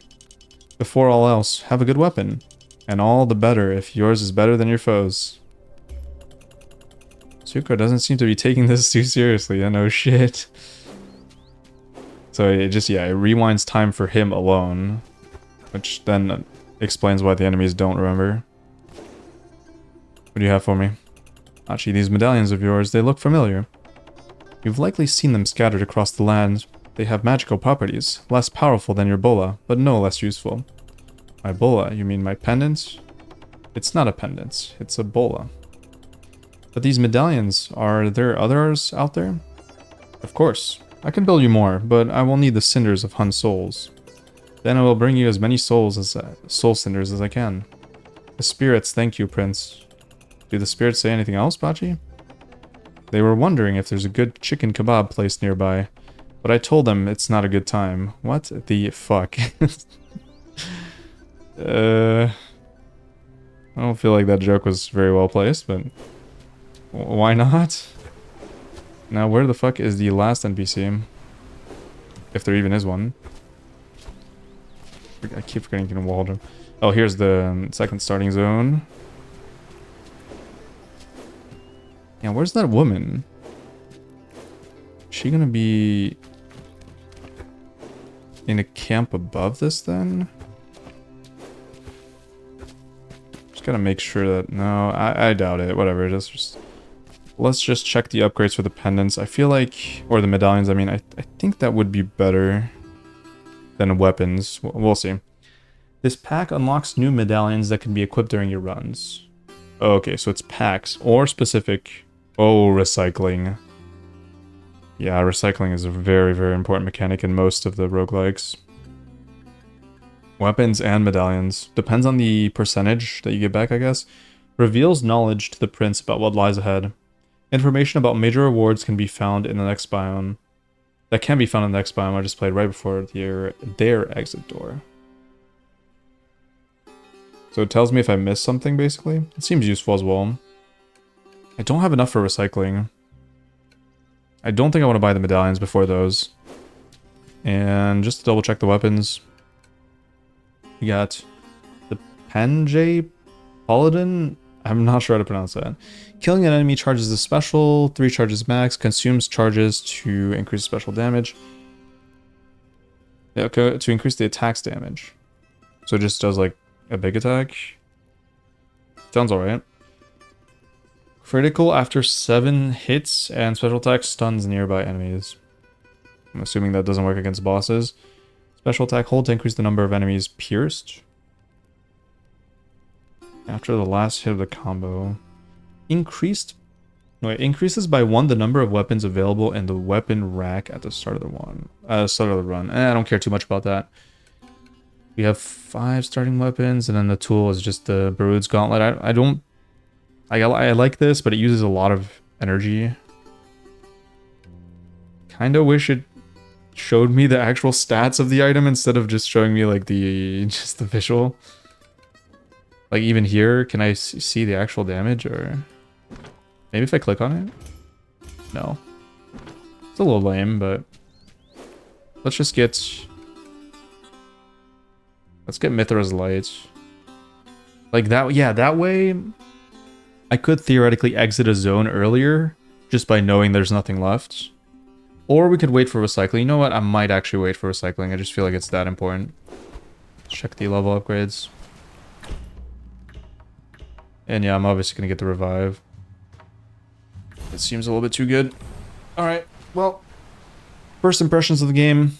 Before all else, have a good weapon. And all the better if yours is better than your foes. Zuko doesn't seem to be taking this too seriously. I know shit. So it just, yeah, it rewinds time for him alone. Which then explains why the enemies don't remember. What do you have for me? Achi, these medallions of yours, they look familiar. You've likely seen them scattered across the land. They have magical properties, less powerful than your bola, but no less useful. My bola, you mean my pendant? It's not a pendant, it's a bola. But these medallions, are there others out there? Of course. I can build you more, but I will need the cinders of Hun's souls. Then I will bring you as many soul cinders as I can. The spirits thank you, Prince. Do the spirits say anything else, Bachi? They were wondering if there's a good chicken kebab place nearby. But I told them it's not a good time. What the fuck? I don't feel like that joke was very well placed, but why not? Now, where the fuck is the last NPC? If there even is one. I keep forgetting to Waldron. Oh, here's the second starting zone. Yeah, where's that woman? Is she gonna be in a camp above this then? Just gotta make sure that... No, I doubt it. Whatever. Let's just check the upgrades for the pendants. I feel like... Or the medallions, I mean. I think that would be better than weapons. We'll see. This pack unlocks new medallions that can be equipped during your runs. Okay, so it's packs or specific... Oh, recycling. Yeah, recycling is a very, very important mechanic in most of the roguelikes. Weapons and medallions. Depends on the percentage that you get back, I guess. Reveals knowledge to the prince about what lies ahead. Information about major rewards can be found in the next biome. That can be found in the next biome I just played right before their exit door. So it tells me if I missed something, basically. It seems useful as well. I don't have enough for recycling. I don't think I want to buy the medallions before those. And just to double check the weapons. We got the Panjay Paladin. I'm not sure how to pronounce that. Killing an enemy charges a special, 3 charges max, consumes charges to increase special damage. Yeah, okay, to increase the attack's damage. So it just does like a big attack. Sounds alright. Critical after 7 hits and special attack stuns nearby enemies. I'm assuming that doesn't work against bosses. Special attack hold to increase the number of enemies pierced. After the last hit of the combo. Increases by 1 the number of weapons available in the weapon rack at the start of the run. I don't care too much about that. We have 5 starting weapons, and then the tool is just the Baroud's Gauntlet. I like this, but it uses a lot of energy. Kinda wish it showed me the actual stats of the item instead of just showing me like just the visual. Like even here, can I see the actual damage, or maybe if I click on it? No. It's a little lame, but let's get Mithra's Light. Like that, yeah, that way I could theoretically exit a zone earlier just by knowing there's nothing left. Or we could wait for recycling. You know what? I might actually wait for recycling. I just feel like it's that important. Check the level upgrades. And yeah, I'm obviously going to get the revive. It seems a little bit too good. Alright, well. First impressions of the game.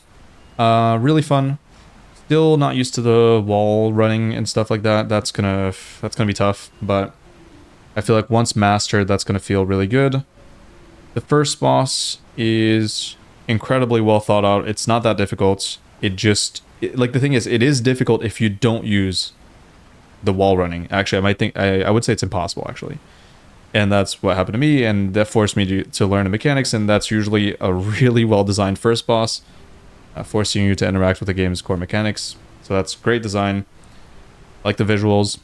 Really fun. Still not used to the wall running and stuff like that. That's gonna be tough, but I feel like once mastered, that's going to feel really good. The first boss is incredibly well thought out. It's not that difficult. It just like the thing is, it is difficult if you don't use the wall running. Actually, I would say it's impossible actually. And that's what happened to me, and that forced me to learn the mechanics, and that's usually a really well-designed first boss, forcing you to interact with the game's core mechanics. So that's great design. I like the visuals.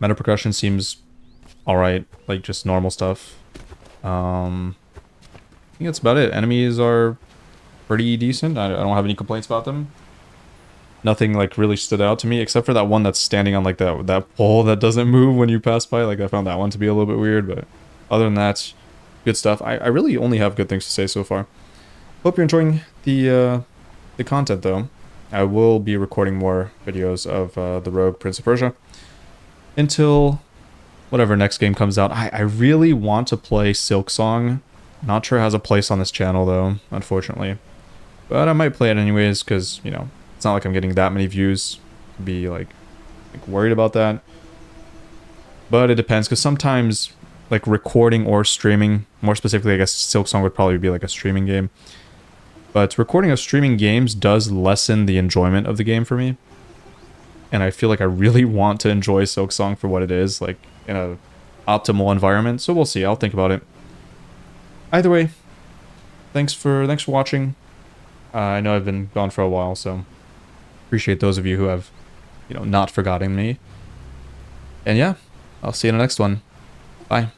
Meta percussion seems alright, like just normal stuff. I think that's about it. Enemies are pretty decent. I don't have any complaints about them. Nothing like really stood out to me, except for that one that's standing on like that pole that doesn't move when you pass by. Like I found that one to be a little bit weird, but other than that, good stuff. I really only have good things to say so far. Hope you're enjoying the content though. I will be recording more videos of the Rogue Prince of Persia until whatever next game comes out. I really want to play Silksong. Not sure it has a place on this channel though, unfortunately. But I might play it anyways because, you know, it's not like I'm getting that many views to be like worried about that. But it depends, because sometimes like recording or streaming, more specifically I guess Silksong would probably be like a streaming game. But recording of streaming games does lessen the enjoyment of the game for me. And I feel like I really want to enjoy Silksong for what it is, like in a optimal environment. So we'll see, I'll think about it. Either way, thanks for watching. I know I've been gone for a while, so appreciate those of you who have, you know, not forgotten me. And yeah, I'll see you in the next one. Bye.